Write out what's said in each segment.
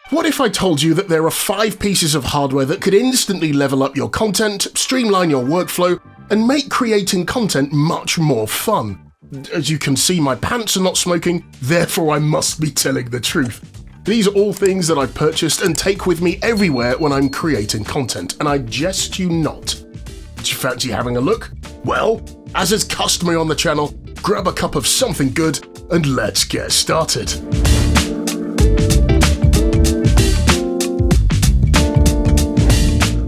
What if I told you that there are 5 pieces of hardware that could instantly level up your content, streamline your workflow, and make creating content much more fun? As you can see, my pants are not smoking, therefore I must be telling the truth. These are all things that I've purchased and take with me everywhere when I'm creating content, and I jest you not. Do you fancy having a look? Well, as is customary on the channel, grab a cup of something good and let's get started.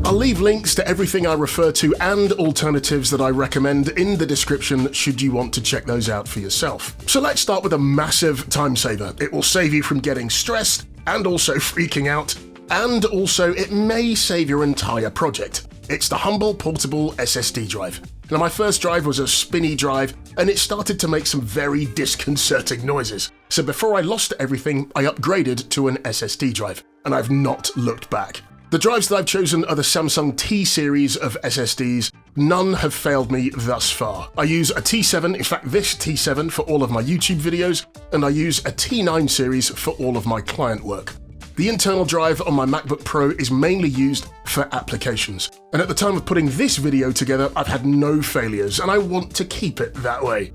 I'll leave links to everything I refer to and alternatives that I recommend in the description should you want to check those out for yourself. So let's start with a massive time saver. It will save you from getting stressed and also freaking out, and also it may save your entire project. It's the humble portable SSD drive. Now, my first drive was a spinny drive and it started to make some very disconcerting noises. So before I lost everything, I upgraded to an SSD drive, and I've not looked back. The drives that I've chosen are the Samsung T series of SSDs. None have failed me thus far. I use a T7, in fact this T7 for all of my YouTube videos, and I use a T9 series for all of my client work. The internal drive on my MacBook Pro is mainly used for applications, and at the time of putting this video together, I've had no failures, and I want to keep it that way.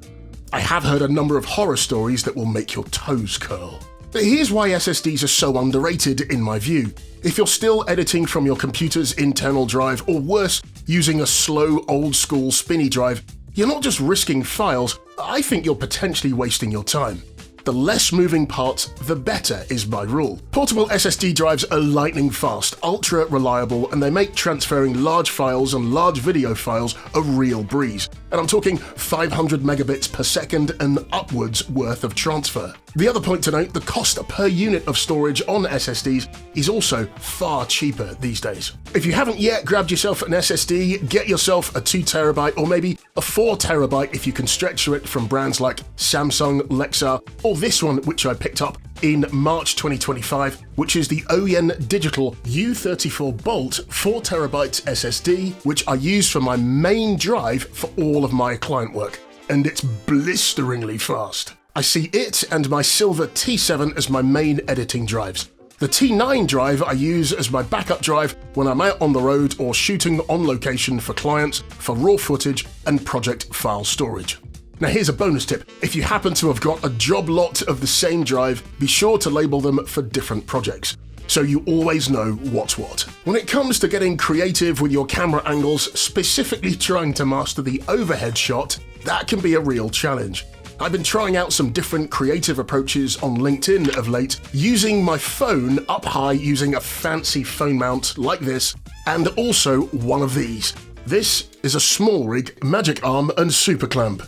I have heard a number of horror stories that will make your toes curl. But here's why SSDs are so underrated in my view. If you're still editing from your computer's internal drive, or worse, using a slow, old-school spinny drive, you're not just risking files, I think you're potentially wasting your time. The less moving parts, the better is my rule. Portable SSD drives are lightning fast, ultra reliable, and they make transferring large files and large video files a real breeze. And I'm talking 500 megabits per second and upwards worth of transfer. The other point to note, the cost per unit of storage on SSDs is also far cheaper these days. If you haven't yet grabbed yourself an SSD, get yourself a 2TB or maybe a 4TB if you can stretch it from brands like Samsung, Lexar, or this one which I picked up in March 2025, which is the OYEN Digital U34 Bolt 4TB SSD, which I use for my main drive for all of my client work. And it's blisteringly fast. I see it and my silver T7 as my main editing drives. The T9 drive I use as my backup drive when I'm out on the road or shooting on location for clients for raw footage and project file storage. Now here's a bonus tip. If you happen to have got a job lot of the same drive, be sure to label them for different projects, so you always know what's what. When it comes to getting creative with your camera angles, specifically trying to master the overhead shot, that can be a real challenge. I've been trying out some different creative approaches on LinkedIn of late, using my phone up high using a fancy phone mount like this, and also one of these. This is a small rig, magic arm and super clamp.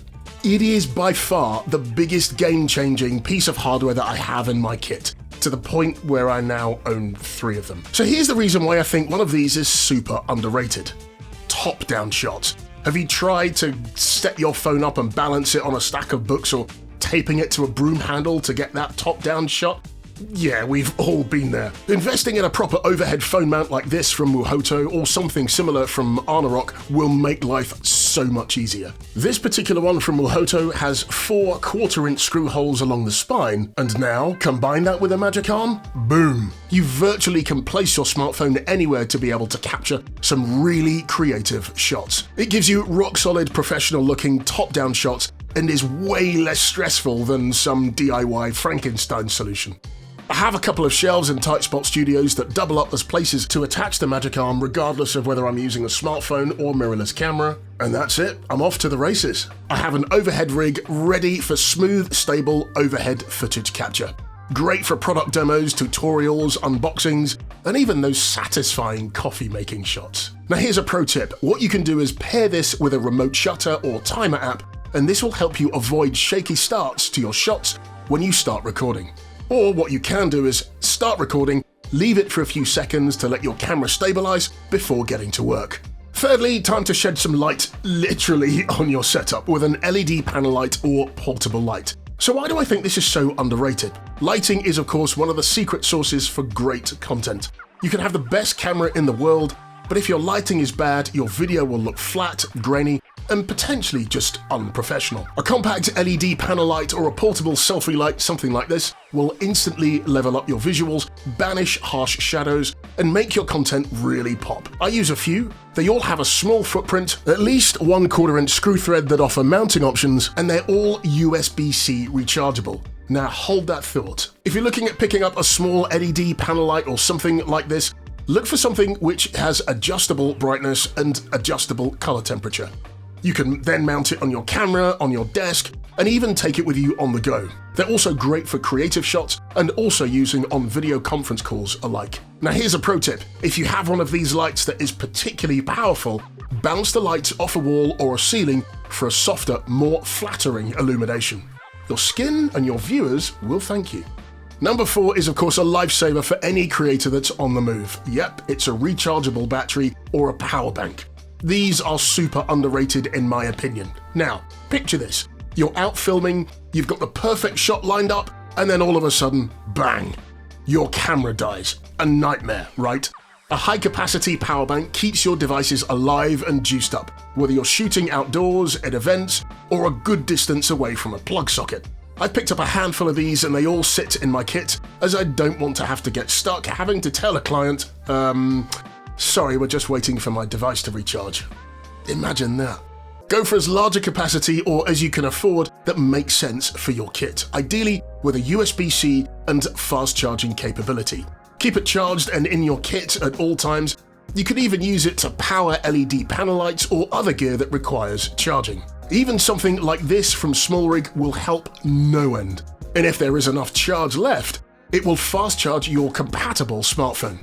It is by far the biggest game-changing piece of hardware that I have in my kit, to the point where I now own 3 of them. So here's the reason why I think one of these is super underrated. Top-down shots. Have you tried to set your phone up and balance it on a stack of books or taping it to a broom handle to get that top-down shot? Yeah, we've all been there. Investing in a proper overhead phone mount like this from Muhoto or something similar from Arnorok will make life so much easier. This particular one from Muhoto has 4 1/4-inch screw holes along the spine, and now combine that with a magic arm, boom! You virtually can place your smartphone anywhere to be able to capture some really creative shots. It gives you rock-solid, professional-looking top-down shots and is way less stressful than some DIY Frankenstein solution. I have a couple of shelves in Tightspot Studios that double up as places to attach the magic arm regardless of whether I'm using a smartphone or mirrorless camera, and that's it, I'm off to the races. I have an overhead rig ready for smooth, stable overhead footage capture. Great for product demos, tutorials, unboxings, and even those satisfying coffee making shots. Now here's a pro tip. What you can do is pair this with a remote shutter or timer app, and this will help you avoid shaky starts to your shots when you start recording. Or what you can do is start recording, leave it for a few seconds to let your camera stabilize before getting to work. Thirdly, time to shed some light literally on your setup with an LED panel light or portable light. So why do I think this is so underrated? Lighting is of course one of the secret sources for great content. You can have the best camera in the world, but if your lighting is bad, your video will look flat, grainy, and potentially just unprofessional. A compact LED panel light or a portable selfie light, something like this, will instantly level up your visuals, banish harsh shadows, and make your content really pop. I use a few. They all have a small footprint, at least 1/4 inch screw thread that offer mounting options, and they're all USB-C rechargeable. Now hold that thought. If you're looking at picking up a small LED panel light or something like this, look for something which has adjustable brightness and adjustable color temperature. You can then mount it on your camera, on your desk, and even take it with you on the go. They're also great for creative shots and also using on video conference calls alike. Now here's a pro tip. If you have one of these lights that is particularly powerful, bounce the lights off a wall or a ceiling for a softer, more flattering illumination. Your skin and your viewers will thank you. Number 4 is of course a lifesaver for any creator that's on the move. Yep, it's a rechargeable battery or a power bank. These are super underrated in my opinion. Now, picture this. You're out filming, you've got the perfect shot lined up, and then all of a sudden, bang, your camera dies. A nightmare, right? A high-capacity power bank keeps your devices alive and juiced up, whether you're shooting outdoors, at events, or a good distance away from a plug socket. I've picked up a handful of these and they all sit in my kit, as I don't want to have to get stuck having to tell a client, sorry, we're just waiting for my device to recharge. Imagine that. Go for as large a capacity or as you can afford that makes sense for your kit, ideally with a USB-C and fast charging capability. Keep it charged and in your kit at all times. You can even use it to power LED panel lights or other gear that requires charging. Even something like this from SmallRig will help no end. And if there is enough charge left, it will fast charge your compatible smartphone.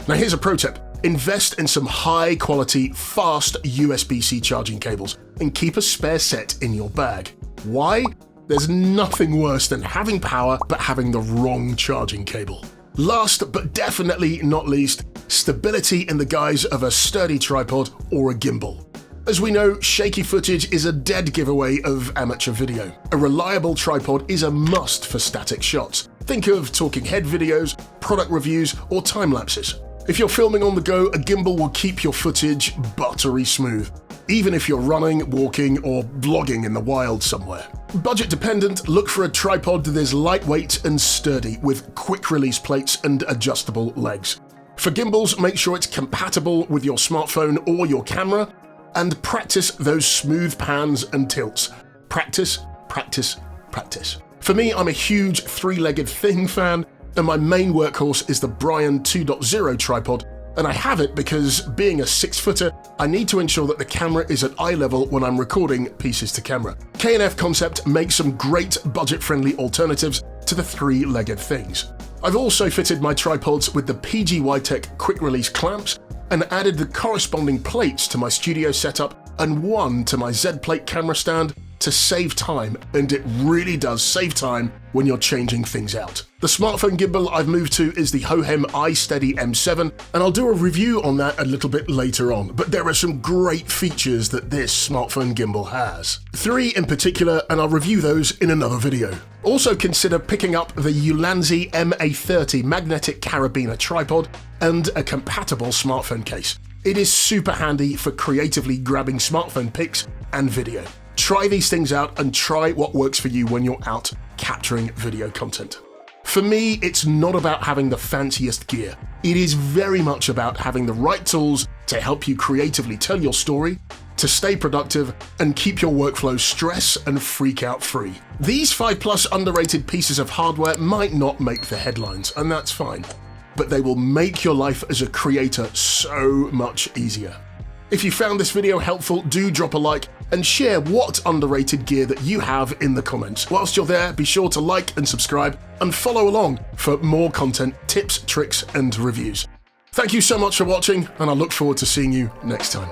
Now here's a pro tip. Invest in some high quality, fast USB-C charging cables and keep a spare set in your bag. Why? There's nothing worse than having power but having the wrong charging cable. Last but definitely not least, stability in the guise of a sturdy tripod or a gimbal. As we know, shaky footage is a dead giveaway of amateur video. A reliable tripod is a must for static shots. Think of talking head videos, product reviews, or time lapses. If you're filming on the go, a gimbal will keep your footage buttery smooth, even if you're running, walking, or vlogging in the wild somewhere. Budget dependent, look for a tripod that is lightweight and sturdy with quick release plates and adjustable legs. For gimbals, make sure it's compatible with your smartphone or your camera, and practice those smooth pans and tilts. Practice, practice, practice. For me, I'm a huge three-legged thing fan, and my main workhorse is the Brian 2.0 tripod, and I have it because, being a 6-footer, I need to ensure that the camera is at eye level when I'm recording pieces to camera. K&F Concept makes some great budget-friendly alternatives to the three-legged things. I've also fitted my tripods with the PGY-Tech quick-release clamps and added the corresponding plates to my studio setup and one to my Z-plate camera stand to save time, and it really does save time when you're changing things out. The smartphone gimbal I've moved to is the Hohem iSteady M7, and I'll do a review on that a little bit later on, but there are some great features that this smartphone gimbal has. 3 in particular, and I'll review those in another video. Also consider picking up the Ulanzi MA30 magnetic carabiner tripod and a compatible smartphone case. It is super handy for creatively grabbing smartphone pics and video. Try these things out and try what works for you when you're out capturing video content. For me, it's not about having the fanciest gear. It is very much about having the right tools to help you creatively tell your story, to stay productive, and keep your workflow stress and freak out free. These 5+ underrated pieces of hardware might not make the headlines, and that's fine, but they will make your life as a creator so much easier. If you found this video helpful, do drop a like and share what underrated gear that you have in the comments. Whilst you're there, be sure to like and subscribe and follow along for more content, tips, tricks, and reviews. Thank you so much for watching, and I look forward to seeing you next time.